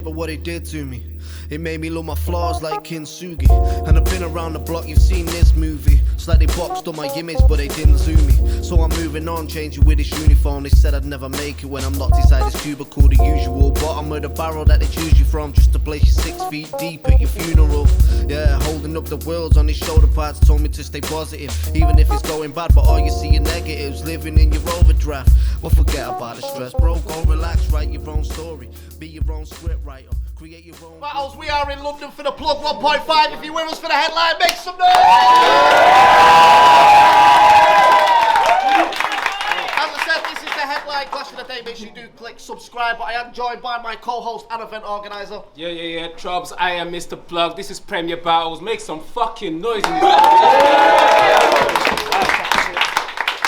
But what it did to me, it made me look my flaws like Kintsugi. And I've been around the block, you've seen this movie. It's like they boxed on my image but they didn't zoom me. So I'm moving on, changing with this uniform. They said I'd never make it when I'm locked inside this cubicle. The usual bottom of the barrel that they choose you from, just to place you 6 feet deep at your funeral. Yeah, holding up the worlds on his shoulder pads, told me to stay positive, even if it's going bad. But all you see are negatives, living in your overdraft. Well, forget about the stress, bro, go relax, write your own story, be your own script writer, create your own. Battles, we are in London for the Plug 1.5. If you're with us for the headline, make some noise! As I said, this is the headline clash of the day. Make sure you do click subscribe. But I am joined by my co-host and event organizer. Yeah, Troubz, I am Mr. Plug. This is Premier Battles. Make some fucking noise in this.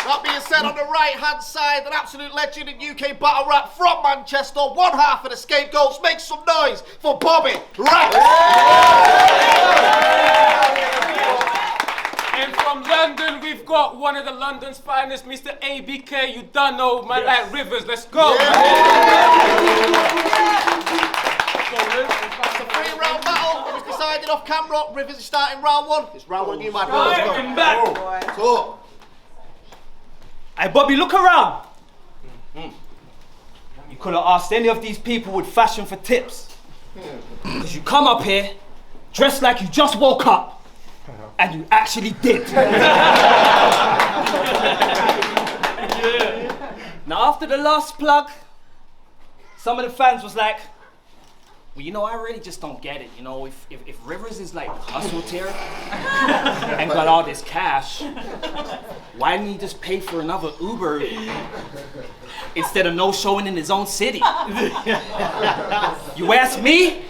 That being said, on the right-hand side, an absolute legend in UK battle rap from Manchester, one half of the Scapegoats. Make some noise for Bobby Rex. And from London, we've got one of the London's finest, Mr. ABK. You done know, man, like Rivers. Let's go. It's a 3-round battle. It was decided off camera. Rivers is starting round 1. It's round 1 you, my bro. Let's go. Back. So, Hey Bobby, look around. You could have asked any of these people with fashion for tips. Because you come up here, dressed like you just woke up, and you actually did. Now after the last plug, some of the fans was like, well, you know, I really just don't get it. You know, if Rivers is like hustled here and got all this cash, why didn't he just pay for another Uber instead of no showing in his own city? You ask me,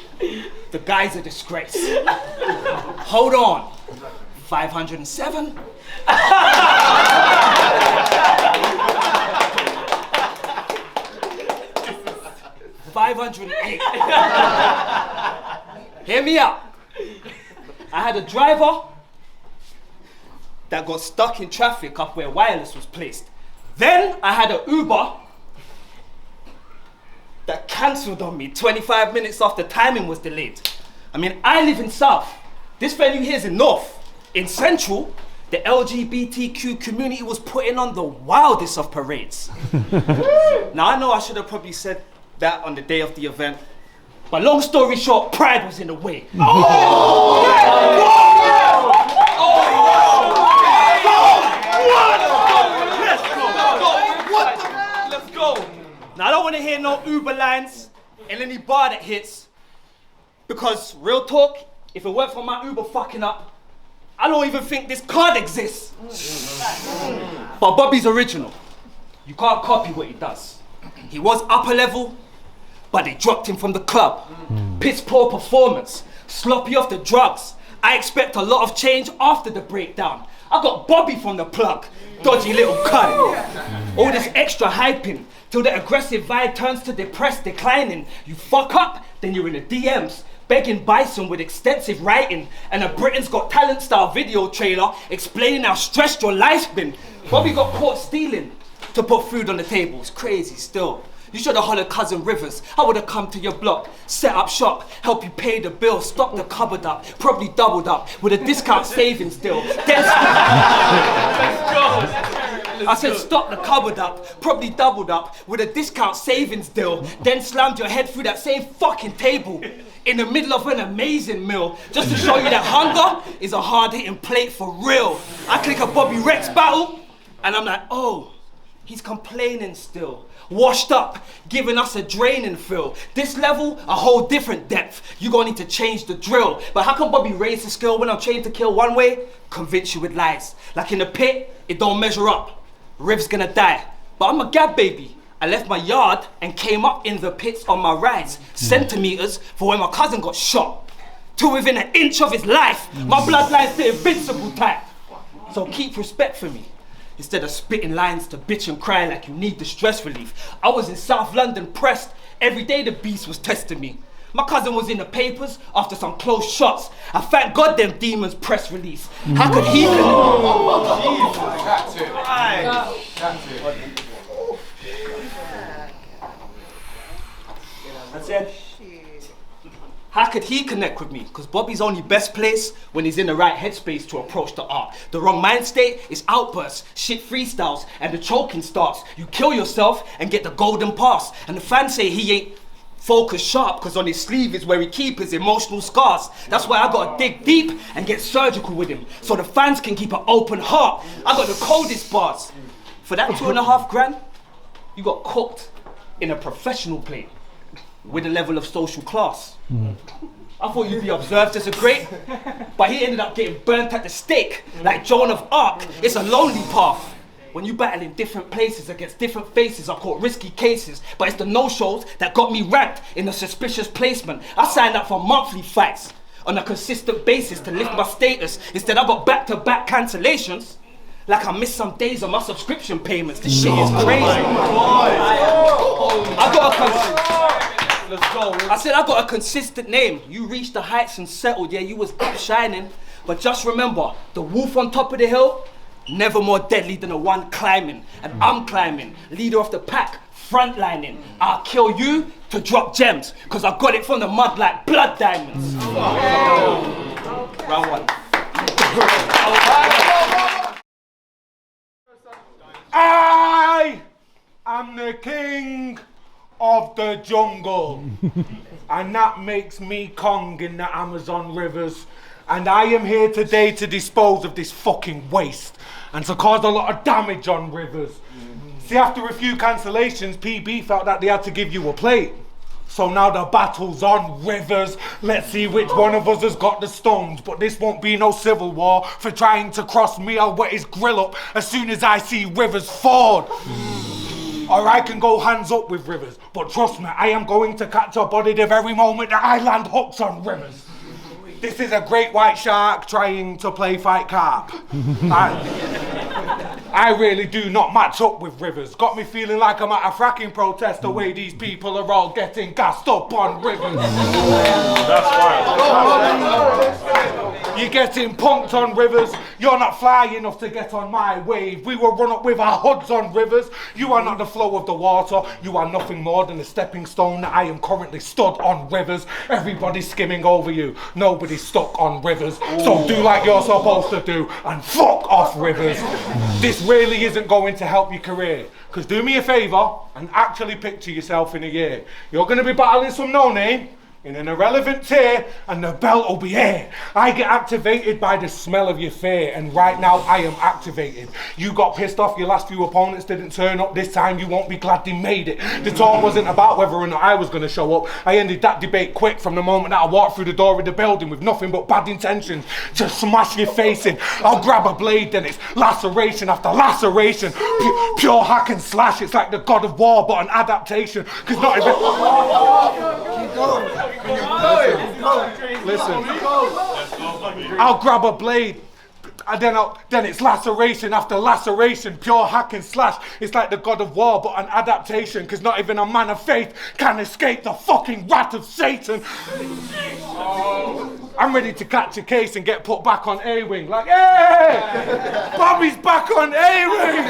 the guy's a disgrace. Hold on, 507? 508. Hear me out. I had a driver that got stuck in traffic up where wireless was placed. Then I had an Uber that cancelled on me 25 minutes after timing was delayed. I mean, I live in South. This venue here is in North. In Central, the LGBTQ community was putting on the wildest of parades. Now I know I should have probably said that on the day of the event, but long story short, pride was in the way. Let's go. Now I don't want to hear no Uber lines in any bar that hits, because real talk, if it weren't for my Uber fucking up, I don't even think this card exists. But Bobby's original. You can't copy what he does. He was upper level, but they dropped him from the club. Piss poor performance, sloppy off the drugs. I expect a lot of change after the breakdown. I got Bobby from the plug, dodgy little cunt. All this extra hyping, till the aggressive vibe turns to depressed declining. You fuck up, then you're in the DMs, begging Bison with extensive writing, and a Britain's Got Talent style video trailer explaining how stressed your life's been. Bobby got caught stealing to put food on the table. It's crazy still. You should have hollered Cousin Rivers. I would have come to your block, set up shop, help you pay the bill, stock the cupboard up, probably doubled up with a discount savings deal. Then I said stock the cupboard up, probably doubled up with a discount savings deal. Then slammed your head through that same fucking table in the middle of an amazing meal, just to show you that hunger is a hard-hitting plate for real. I click a Bobby Rex battle, and I'm like, oh, he's complaining still. Washed up, giving us a draining feel. This level, a whole different depth. You gonna need to change the drill. But how come Bobby raised his skill when I'm trained to kill one way? Convince you with lies. Like in the pit, it don't measure up. Riv's gonna die. But I'm a gab baby. I left my yard and came up in the pits on my rise. Centimeters for when my cousin got shot. To within an inch of his life. My bloodline's the invincible type. So keep respect for me. Instead of spitting lines to bitch and cry like you need the stress relief. I was in South London pressed. Every day the beast was testing me. My cousin was in the papers after some close shots. I thank God them demons press release. How could he... That's it. How could he connect with me? Because Bobby's only best place when he's in the right headspace to approach the art. The wrong mind state is outbursts, shit freestyles, and the choking starts. You kill yourself and get the golden pass. And the fans say he ain't focused sharp because on his sleeve is where he keep his emotional scars. That's why I gotta dig deep and get surgical with him so the fans can keep an open heart. I got the coldest bars. For that 2.5 grand, you got cooked in a professional plate with a level of social class. I thought you'd be observed as a great, but he ended up getting burnt at the stake like Joan of Arc. It's a lonely path. When you battle in different places against different faces, I caught risky cases, but it's the no-shows that got me ranked in a suspicious placement. I signed up for monthly fights on a consistent basis to lift my status. Instead, I got back-to-back cancellations. Like I missed some days on my subscription payments. This shit is crazy. I said I got a consistent name. You reached the heights and settled, yeah, you was up shining. But just remember, the wolf on top of the hill, never more deadly than the one climbing. And I'm climbing, leader of the pack, frontlining. I'll kill you to drop gems, cause I got it from the mud like blood diamonds. Round one. I am the king of the jungle, and that makes me Kong in the Amazon rivers, and I am here today to dispose of this fucking waste and to cause a lot of damage on rivers. See, after a few cancellations, PB felt that they had to give you a plate. So now the battle's on, rivers. Let's see which one of us has got the stones. But this won't be no civil war. For trying to cross me, I'll wet his grill up as soon as I see Rivers ford. Or I can go hands up with Rivers. But trust me, I am going to catch a body the very moment that I land hooks on Rivers. This is a great white shark trying to play fight carp. I really do not match up with Rivers. Got me feeling like I'm at a fracking protest the way these people are all getting gassed up on Rivers. That's right. You're getting punked on Rivers. You're not fly enough to get on my wave. We will run up with our hoods on Rivers. You are not the flow of the water. You are nothing more than a stepping stone that I am currently stood on Rivers. Everybody's skimming over you. Nobody's stuck on Rivers. So do like you're supposed to do and fuck off, Rivers. This really isn't going to help your career. Because do me a favour and actually picture yourself in a year. You're going to be battling some no-name in an irrelevant tier, and the belt will be here. I get activated by the smell of your fear, and right now I am activated. You got pissed off your last few opponents didn't turn up. This time you won't be glad they made it. The talk wasn't about whether or not I was going to show up. I ended that debate quick from the moment that I walked through the door of the building with nothing but bad intentions to smash your face in. I'll grab a blade, then it's laceration after laceration. Pure hack and slash. It's like the God of War, but an adaptation. Because not even... Keep going. Listen, I'll grab a blade, and then it's laceration after laceration, pure hack and slash. It's like the God of War, but an adaptation, because not even a man of faith can escape the fucking wrath of Satan. I'm ready to catch a case and get put back on A-Wing. Like, hey! Bobby's back on A-Wing!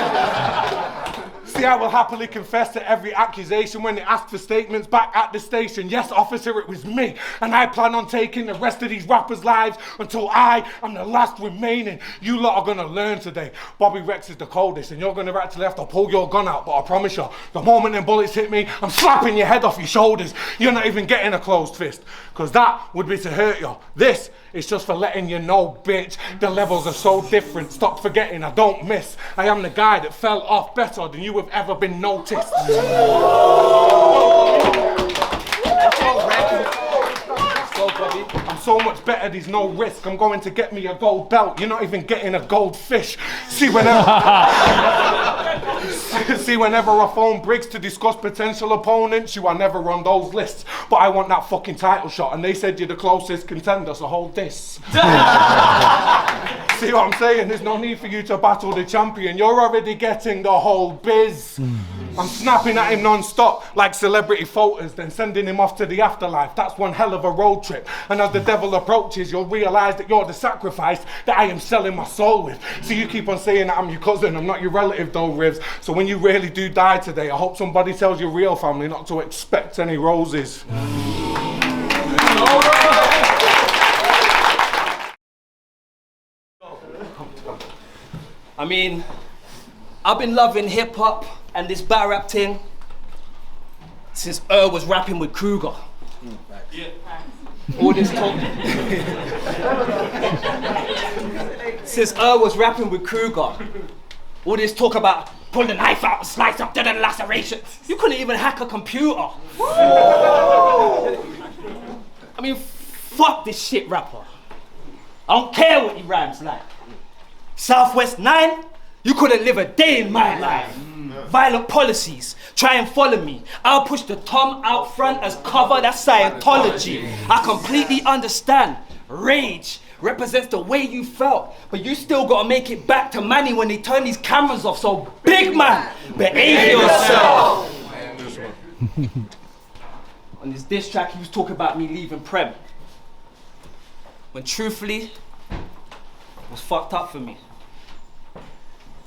See, I will happily confess to every accusation when they ask for statements back at the station. Yes, officer, it was me. And I plan on taking the rest of these rappers' lives until I am the last remaining. You lot are going to learn today. Bobby Rex is the coldest, and you're going to actually have to pull your gun out. But I promise you, the moment them bullets hit me, I'm slapping your head off your shoulders. You're not even getting a closed fist, because that would be to hurt you. This is just for letting you know, bitch. The levels are so different. Stop forgetting, I don't miss. I am the guy that fell off better than you have ever been noticed. I'm so much better, there's no risk. I'm going to get me a gold belt. You're not even getting a goldfish. See, whenever I phone Briggs to discuss potential opponents, you are never on those lists. But I want that fucking title shot, and they said you're the closest contender, so hold this. See what I'm saying? There's no need for you to battle the champion. You're already getting the whole biz. I'm snapping at him non-stop like celebrity photos, then sending him off to the afterlife. That's one hell of a road trip. And as the devil approaches, you'll realise that you're the sacrifice that I am selling my soul with. So you keep on saying that I'm your cousin, I'm not your relative though, Rivs. So when you really do die today, I hope somebody tells your real family not to expect any roses. I mean, I've been loving hip hop and this battle rap thing since was rapping with Kruger. All this talk. Since was rapping with Kruger. All this talk about pull the knife out and slice up to the laceration. You couldn't even hack a computer. I mean, fuck this shit rapper. I don't care what he rhymes like. Southwest 9, you couldn't live a day in my life. Violent policies, try and follow me. I'll push the Tom out front as cover, that's Scientology. I completely understand. Rage represents the way you felt, but you still gotta make it back to Manny when they turn these cameras off, so big man, behave yourself. On this diss track, he was talking about me leaving Prem. When truthfully, it was fucked up for me.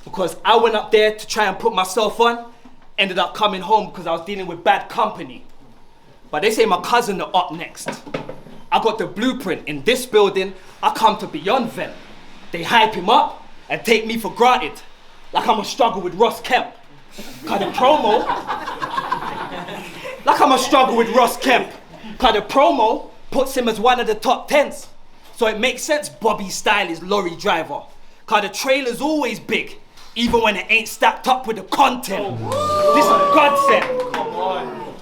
Because I went up there to try and put myself on, ended up coming home because I was dealing with bad company. But they say my cousin are up next. I got the blueprint in this building, I come to Beyond Vent. They hype him up and take me for granted, like I'm a struggle with Ross Kemp. Cause the promo, like I'm a struggle with Ross Kemp. Cause the promo puts him as one of the top 10s. So it makes sense Bobby's style is lorry driver. Cause the trailer's always big, even when it ain't stacked up with the content. This a godsend. Come on.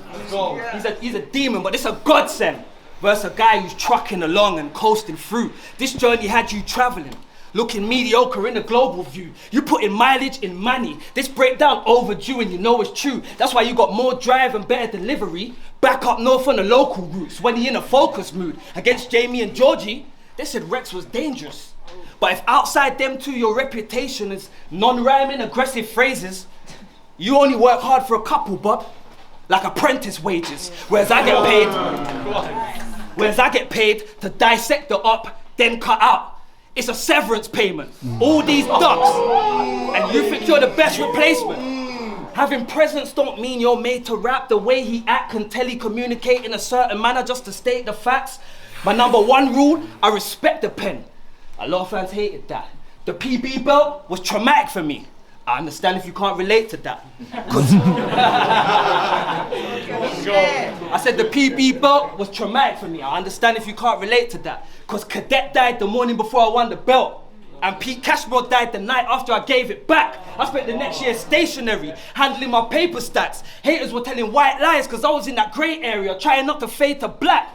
He's a demon, but this a godsend. Versus a guy who's trucking along and coasting through. This journey had you traveling, looking mediocre in the global view. You put in mileage in money. This breakdown overdue and you know it's true. That's why you got more drive and better delivery. Back up north on the local routes when he in a focus mood. Against Jamie and Georgie, they said Rex was dangerous. But if outside them two your reputation is non-rhyming aggressive phrases, you only work hard for a couple, Bob. Like apprentice wages. Whereas I get paid to dissect the op, then cut out. It's a severance payment. All these ducks. And you think you're the best replacement. Having presence don't mean you're made to rap. The way he act can telecommunicate in a certain manner just to state the facts. My number one rule, I respect the pen. A lot of fans hated that. The PB belt was traumatic for me. I understand if you can't relate to that. I said the PB belt was traumatic for me. I understand if you can't relate to that. Cause Cadet died the morning before I won the belt. And Pete Cashmore died the night after I gave it back. I spent the next year stationary, handling my paper stats. Haters were telling white lies cause I was in that grey area, trying not to fade to black.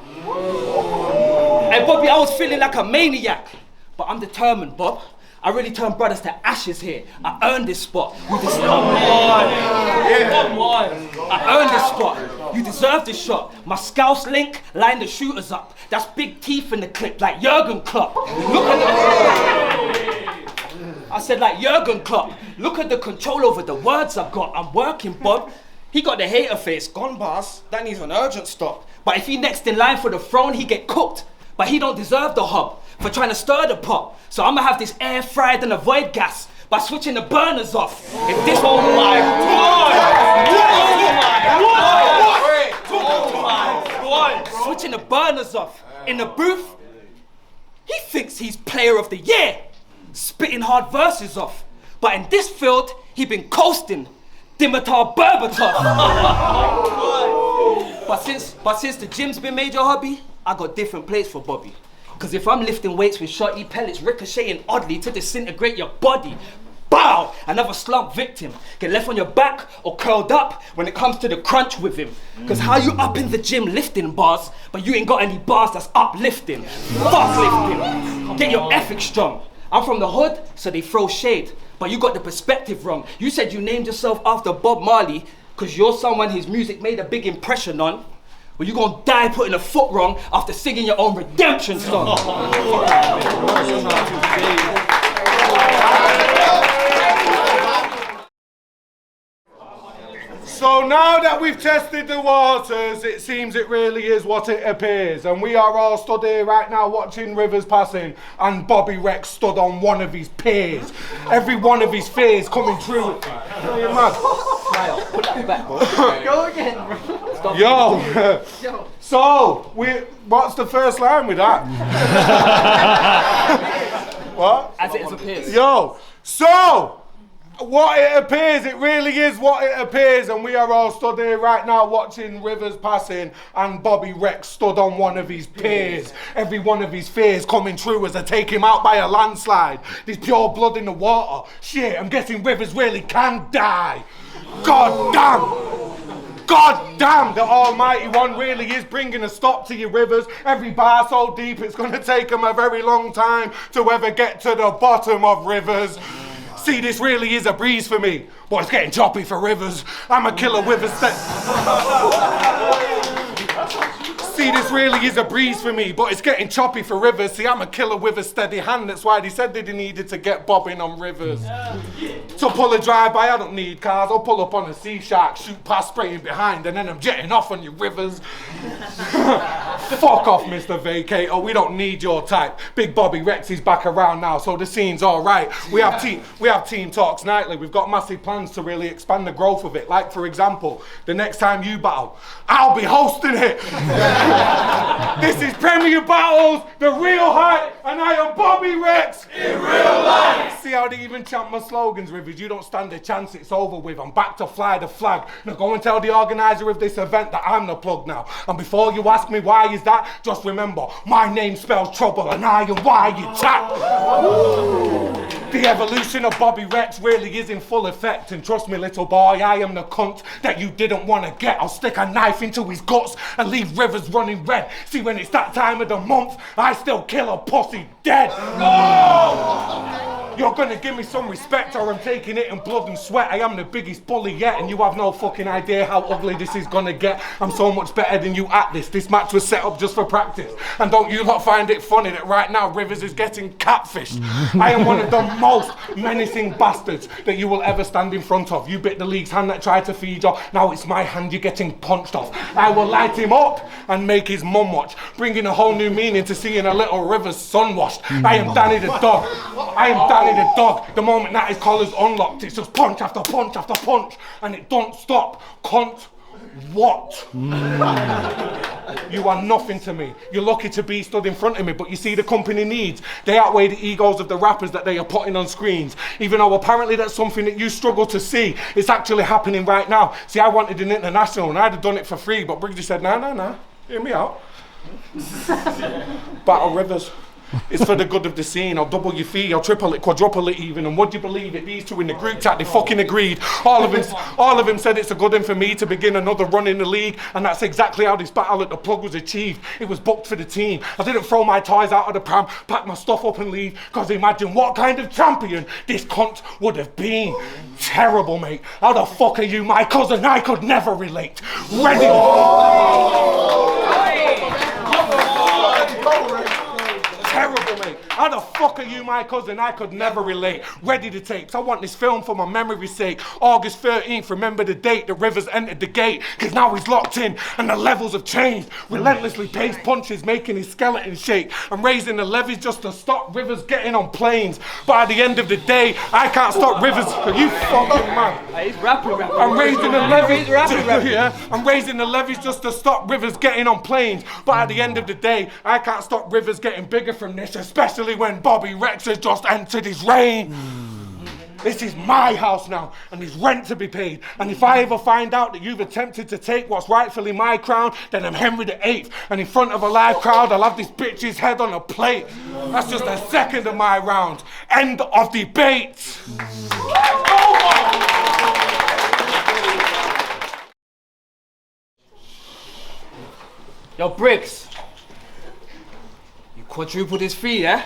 Hey Bobby, I was feeling like a maniac. But I'm determined, Bob. I really turned brothers to ashes here. I earned this spot. You deserve I earned this spot. You deserve this shot. My Scouse link lined the shooters up. That's big teeth in the clip, like Jurgen Klopp. Look at the... I said like Jurgen Klopp. Look at the control over the words I got. I'm working, Bob. He got the hater face. Gone, boss. That needs an urgent stop. But if he next in line for the throne, he get cooked. But he don't deserve the hob for trying to stir the pot. So I'ma have this air fried and avoid gas by switching the burners off. If this whole switching the burners off in the booth, he thinks he's player of the year, spitting hard verses off. But in this field, he been coasting, Dimitar Berbatov. But since the gym's been made your hobby, I got different plates for Bobby. Cause if I'm lifting weights with shotty pellets ricocheting oddly to disintegrate your body, bow! Another slump victim. Get left on your back or curled up when it comes to the crunch with him. Cause how you up in the gym lifting bars, but you ain't got any bars that's uplifting. Fuck lifting. Get your ethics strong. I'm from the hood, so they throw shade. But you got the perspective wrong. You said you named yourself after Bob Marley cause you're someone his music made a big impression on. Well, you gonna die putting a foot wrong after singing your own redemption song. So now that we've tested the waters, it seems it really is what it appears. And we are all stood here right now watching rivers passing, and Bobby Rex stood on one of his piers. Every one of his fears coming true. You're mad. Put that back. Go again, bro. Yo. So, what's the first line with that? What? As it appears. Yo. So, what it appears, it really is what it appears, and we are all stood here right now watching Rivers passing, and Bobby Rex stood on one of his piers. Every one of his fears coming true as I take him out by a landslide. There's pure blood in the water. Shit, I'm guessing Rivers really can die. God damn! God damn, the Almighty One really is bringing a stop to your Rivers. Every bar so deep it's going to take them a very long time to ever get to the bottom of Rivers. See, this really is a breeze for me, but it's getting choppy for Rivers. I'm a killer Rivers. See, this really is a breeze for me, but it's getting choppy for Rivers. See, I'm a killer with a steady hand. That's why they said that they needed to get bobbing on Rivers. To pull a drive-by, I don't need cars. I'll pull up on a sea shark, shoot past, spraying behind, and then I'm jetting off on your Rivers. Fuck off, Mr. Vacator. We don't need your type. Big Bobby Rex is back around now, so the scene's all right. We have team talks nightly. We've got massive plans to really expand the growth of it. Like, for example, the next time you battle, I'll be hosting it. This is Premier Battles, the real hype, and I am Bobby Rex in real life. See how they even chant my slogans, Rivers? You don't stand a chance, it's over with. I'm back to fly the flag. Now go and tell the organizer of this event that I'm the plug now. And before you ask me why is that, just remember, my name spells trouble and I am why you chat. The evolution of Bobby Rex really is in full effect, and trust me, little boy, I am the cunt that you didn't want to get. I'll stick a knife into his guts and leave Rivers running red. See, when it's that time of the month, I still kill a pussy dead. No! You're gonna give me some respect or I'm taking it in blood and sweat. I am the biggest bully yet, and you have no fucking idea how ugly this is gonna get. I'm so much better than you at this. This match was set up just for practice. And don't you lot find it funny that right now Rivers is getting catfished? I am one of the most menacing bastards that you will ever stand in front of. You bit the league's hand that tried to feed you. Now it's my hand you're getting punched off. I will light him up and make his mum watch, bringing a whole new meaning to seeing a little Rivers sun washed. I am Danny the dog. I am Danny the dog. The moment that his collar's unlocked, it's just punch after punch after punch, and it don't stop. Cunt. What? You are nothing to me. You're lucky to be stood in front of me, but you see the company needs. They outweigh the egos of the rappers that they are putting on screens. Even though apparently that's something that you struggle to see. It's actually happening right now. See, I wanted an international and I'd have done it for free, but Briggz said, nah, hear me out. Battle Rivers. It's for the good of the scene. I'll double your fee, I'll triple it, quadruple it even. And would you believe it? These two in the group chat, they fucking agreed. All of them said it's a good thing for me to begin another run in the league. And that's exactly how this battle at the plug was achieved. It was booked for the team. I didn't throw my toys out of the pram, pack my stuff up and leave. Cause imagine what kind of champion this cunt would have been. Terrible, mate. How the fuck are you my cousin? I could never relate. Ready? Terrible, mate. How the fuck are you my cousin? I could never relate. Ready to tapes. I want this film for my memory's sake. August 13th, remember the date the Rivers entered the gate. Cause now he's locked in and the levels have changed. Relentlessly paced punches making his skeleton shake. I'm raising the levies just to stop Rivers getting on planes. But at the end of the day, I can't stop Rivers. Are you fucking man? He's rapping. I'm raising the levies. Yeah, I'm raising the levies just to stop Rivers getting on planes. But at the end of the day, I can't stop Rivers getting bigger from this, especially when Bobby Rex has just entered his reign. This is my house now, and there's rent to be paid. And if I ever find out that you've attempted to take what's rightfully my crown, then I'm Henry VIII. And in front of a live crowd, I'll have this bitch's head on a plate. That's just a second of my round. End of debate. Yo, Briggz. You quadrupled his fee, yeah?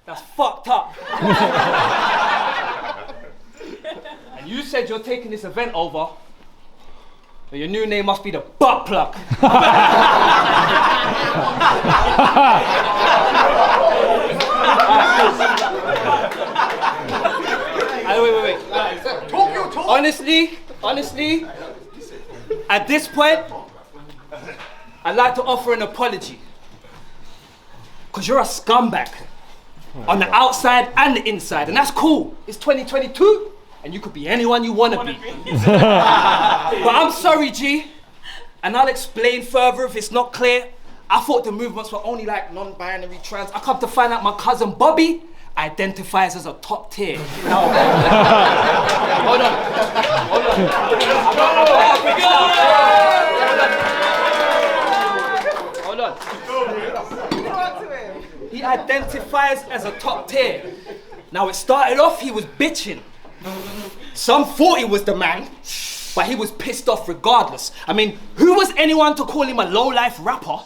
That's fucked up. And you said you're taking this event over, but your new name must be the butt plug. Wait. Honestly, at this point, I'd like to offer an apology. Because you're a scumbag. On the outside and the inside, and that's cool. It's 2022. and you could be anyone you wanna be. But I'm sorry, G, and I'll explain further if it's not clear. I thought the movements were only like non-binary trans. I come to find out my cousin Bobby identifies as a top tier. Now, hold on. He identifies as a top tier. Now it started off, he was bitching. Some thought he was the man, but he was pissed off regardless. I mean, who was anyone to call him a low-life rapper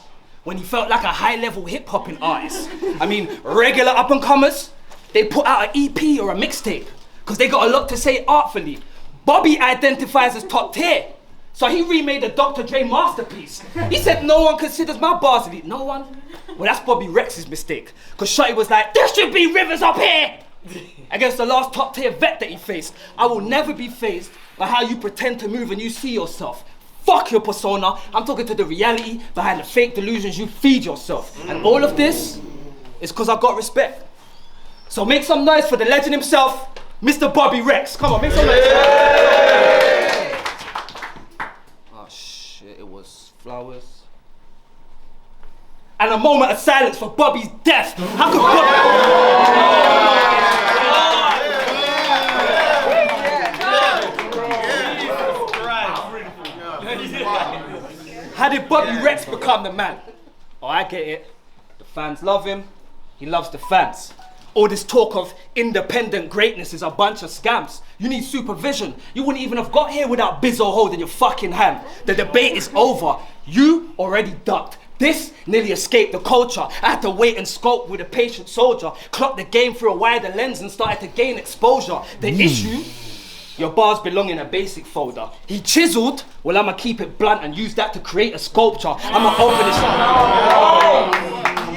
when he felt like a high-level hip-hopping artist? I mean, regular up-and-comers, they put out an EP or a mixtape, because they got a lot to say artfully. Bobby identifies as top tier, so he remade a Dr. Dre masterpiece. He said no one considers my bars elite. No one? Well, that's Bobby Rex's mistake, because Shotty was like, there should be Rivers up here! Against the last top tier vet that he faced. I will never be fazed by how you pretend to move and you see yourself. Fuck your persona. I'm talking to the reality behind the fake delusions you feed yourself. And all of this is because I've got respect. So make some noise for the legend himself, Mr. Bobby Rexz. Come on, make some noise. Oh shit, it was flowers. And a moment of silence for Bobby's death. How could Bobby... How did Bobby Rexz become the man? Oh, I get it. The fans love him. He loves the fans. All this talk of independent greatness is a bunch of scams. You need supervision. You wouldn't even have got here without Bizzo holding your fucking hand. The debate is over. You already ducked. This nearly escaped the culture. I had to wait and scope with a patient soldier. Clocked the game through a wider lens and started to gain exposure. The issue, your bars belong in a basic folder. He chiseled, well I'ma keep it blunt and use that to create a sculpture. I'ma open this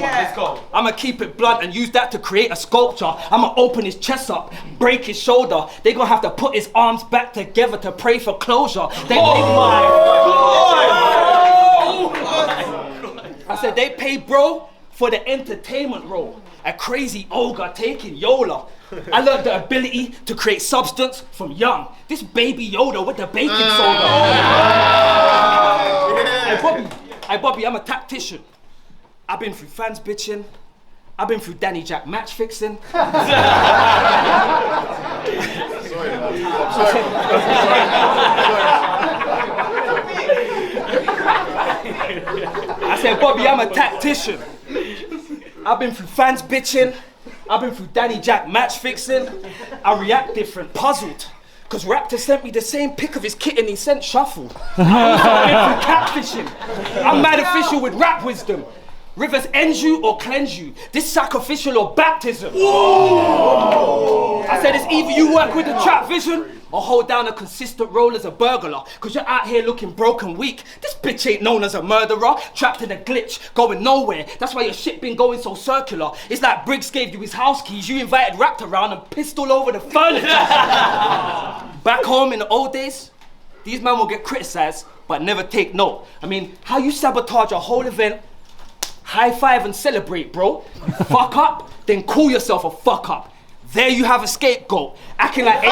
Let's go. I'ma keep it blunt and use that to create a sculpture. I'ma open his chest up, break his shoulder. They gonna have to put his arms back together to pray for closure. They I said they pay bro for the entertainment role. A crazy ogre taking Yola. I learned the ability to create substance from young. This baby Yoda with the baking soda. Hey Bobby, I'm a tactician. I've been through fans bitching. I've been through Danny Jack match fixing. I said, Bobby, I'm a tactician. I've been through fans bitching. I've been through Danny Jack match fixing. I react different, puzzled. Cause Raptor sent me the same pic of his kitten he sent Shuffle. I've been through catfishing. I'm mad official with rap wisdom. Rivers ends you or cleanse you. This sacrificial or baptism. Whoa. I said it's either you work with the trap vision or hold down a consistent role as a burglar. Cause you're out here looking broken weak. This bitch ain't known as a murderer. Trapped in a glitch, going nowhere. That's why your shit been going so circular. It's like Briggz gave you his house keys. You invited Raptor around and pissed all over the furniture. Back home in the old days, these men will get criticized but never take note. I mean, how you sabotage a whole event, high five and celebrate, bro. Fuck up, then call yourself a fuck up. There you have a scapegoat, acting like AB.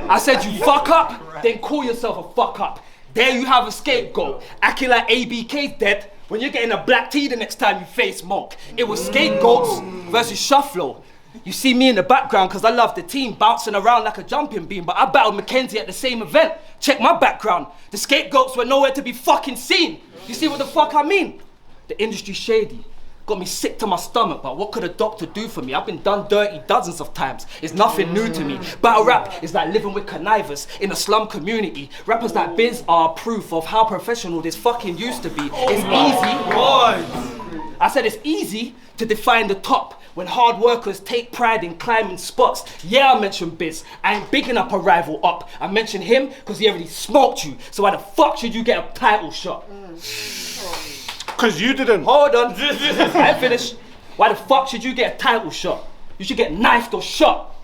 I said you fuck up, then call yourself a fuck up. There you have a scapegoat, acting like ABK's dead when you're getting a black tea the next time you face Monk. It was scapegoats versus Shufflo. You see me in the background because I love the team, bouncing around like a jumping beam, but I battled Mackenzie at the same event. Check my background. The scapegoats were nowhere to be fucking seen. You see what the fuck I mean? The industry shady. Got me sick to my stomach, but what could a doctor do for me? I've been done dirty dozens of times. It's nothing new to me. Battle rap is like living with connivers in a slum community. Rappers like Biz are proof of how professional this fucking used to be. It's easy. I said it's easy to define the top when hard workers take pride in climbing spots. Yeah, I mentioned Biz. I ain't bigging up a rival up. I mentioned him because he already smoked you. So why the fuck should you get a title shot? Because you didn't. Hold on. I ain't finished. Why the fuck should you get a title shot? You should get knifed or shot.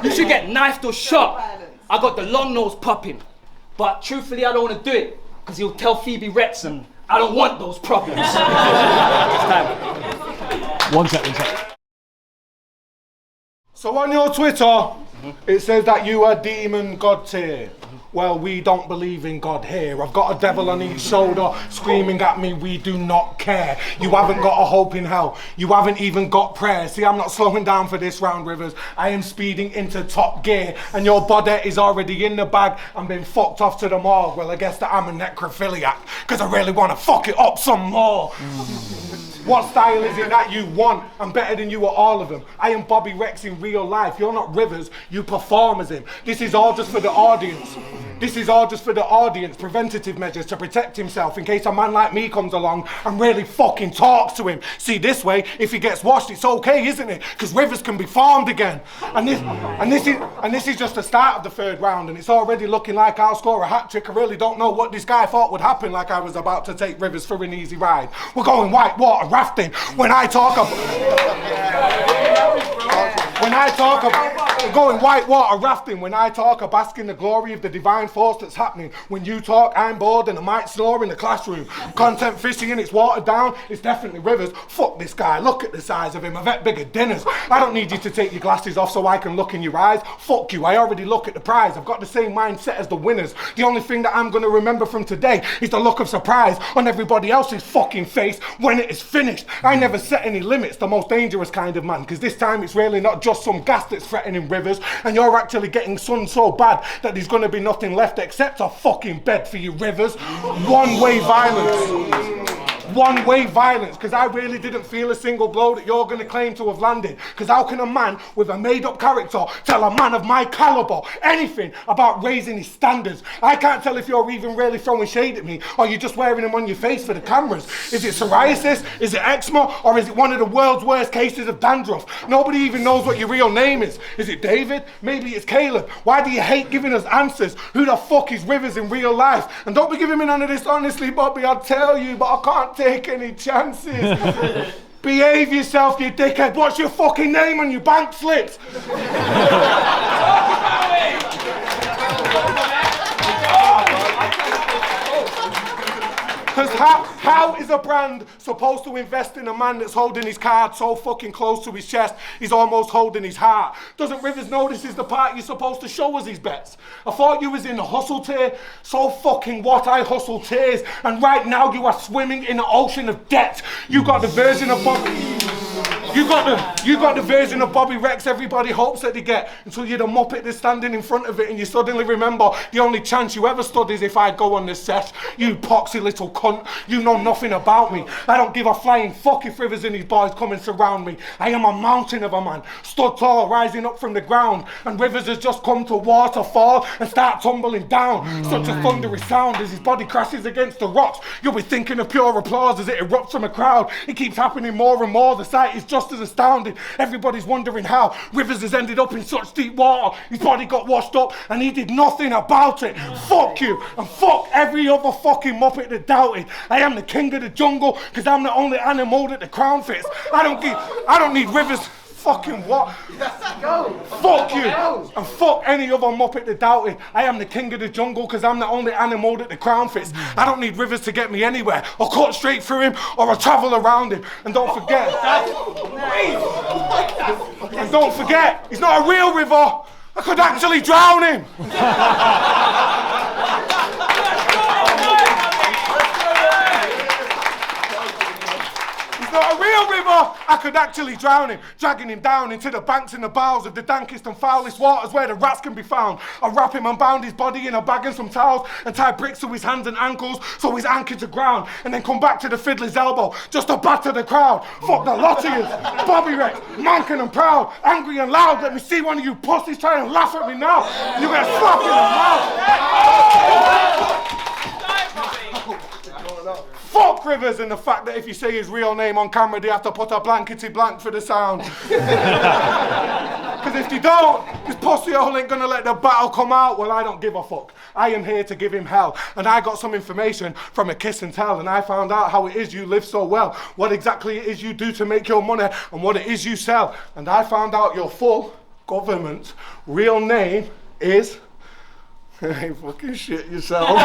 You should get knifed or shot. I got the long nose popping. But truthfully, I don't want to do it. Because he'll tell Phoebe Rexz and I don't want those problems. It's time. One second. So on your Twitter, it says that you are demon god tier. Well, we don't believe in God here. I've got a devil on each shoulder screaming at me, we do not care. You haven't got a hope in hell. You haven't even got prayer. See, I'm not slowing down for this round, Rivers. I am speeding into top gear, and your body is already in the bag and been fucked off to the morgue. Well, I guess that I'm a necrophiliac, because I really want to fuck it up some more. What style is it that you want? I'm better than you at all of them. I am Bobby Rex in real life. You're not Rivers, you perform as him. This is all just for the audience. This is all just for the audience. Preventative measures to protect himself in case a man like me comes along and really fucking talks to him. See, this way, if he gets washed, it's okay, isn't it? Because Rivers can be farmed again. And this is just the start of the third round, and it's already looking like I'll score a hat-trick. I really don't know what this guy thought would happen, like I was about to take Rivers for an easy ride. We're going whitewater rafting. When I talk about going whitewater rafting, when I talk of basking the glory of the divine force that's happening. When you talk, I'm bored and I might snore in the classroom. Content fishing and it's watered down, it's definitely Rivers. Fuck this guy, look at the size of him, I've had bigger dinners. I don't need you to take your glasses off so I can look in your eyes. Fuck you, I already look at the prize. I've got the same mindset as the winners. The only thing that I'm gonna remember from today is the look of surprise on everybody else's fucking face when it is finished. I never set any limits, the most dangerous kind of man, because this time it's really not just some gas that's threatening Rivers, and you're actually getting sun so bad that there's gonna be nothing left except a fucking bed for you, Rivers. One-way violence. One-way violence, because I really didn't feel a single blow that you're going to claim to have landed. Because how can a man with a made-up character tell a man of my caliber anything about raising his standards? I can't tell if you're even really throwing shade at me, or you're just wearing them on your face for the cameras. Is it psoriasis? Is it eczema? Or is it one of the world's worst cases of dandruff? Nobody even knows what your real name is. Is it David? Maybe it's Caleb. Why do you hate giving us answers? Who the fuck is Rivers in real life? And don't be giving me none of this honestly, Bobby, I'll tell you, but I can't take any chances. Behave yourself, you dickhead. What's your fucking name on your bank slips? Because how is a brand supposed to invest in a man that's holding his card so fucking close to his chest, he's almost holding his heart? Doesn't Rivers know this is the part you're supposed to show us his bets? I thought you was in the hustle tier. So fucking what, I hustle tears. And right now you are swimming in an ocean of debt. You got the version of Bobby... You got the version of Bobby Rex everybody hopes that they get, until you're the muppet that's standing in front of it and you suddenly remember the only chance you ever stood is if I go on the set. You poxy little cunt, you know nothing about me. I don't give a flying fuck if Rivers and his boys come and surround me. I am a mountain of a man, stood tall, rising up from the ground, and Rivers has just come to waterfall and start tumbling down. Such a thunderous sound as his body crashes against the rocks. You'll be thinking of pure applause as it erupts from a crowd. It keeps happening more and more. The sight is just as astounding. Everybody's wondering how Rivers has ended up in such deep water. His body got washed up and he did nothing about it. Fuck you and fuck every other fucking muppet that doubted. I am the king of the jungle because I'm the only animal that the crown fits. I don't need Rivers. Fucking what? Fuck you and fuck any other muppet that doubted. I am the king of the jungle because I'm the only animal that the crown fits. I don't need Rivers to get me anywhere. I'll cut straight through him or I'll travel around him. And don't forget, he's not a real river. I could actually drown him. Not a real river, I could actually drown him, dragging him down into the banks and the bowels of the dankest and foulest waters where the rats can be found. I wrap him and bound his body in a bag and some towels and tie bricks to his hands and ankles so he's anchored to ground, and then come back to the fiddler's elbow just to batter the crowd. Fuck the lot of you, Bobby Rex, mankin' and proud, angry and loud. Let me see one of you pussies try and laugh at me now. You get slapped in the mouth. Fuck Rivers and the fact that if you say his real name on camera, they have to put a blankety blank for the sound. Because if they don't, this pussy hole ain't gonna let the battle come out. Well, I don't give a fuck. I am here to give him hell. And I got some information from a kiss and tell, and I found out how it is you live so well, what exactly it is you do to make your money, and what it is you sell. And I found out your full government real name is... Hey, fucking shit yourself.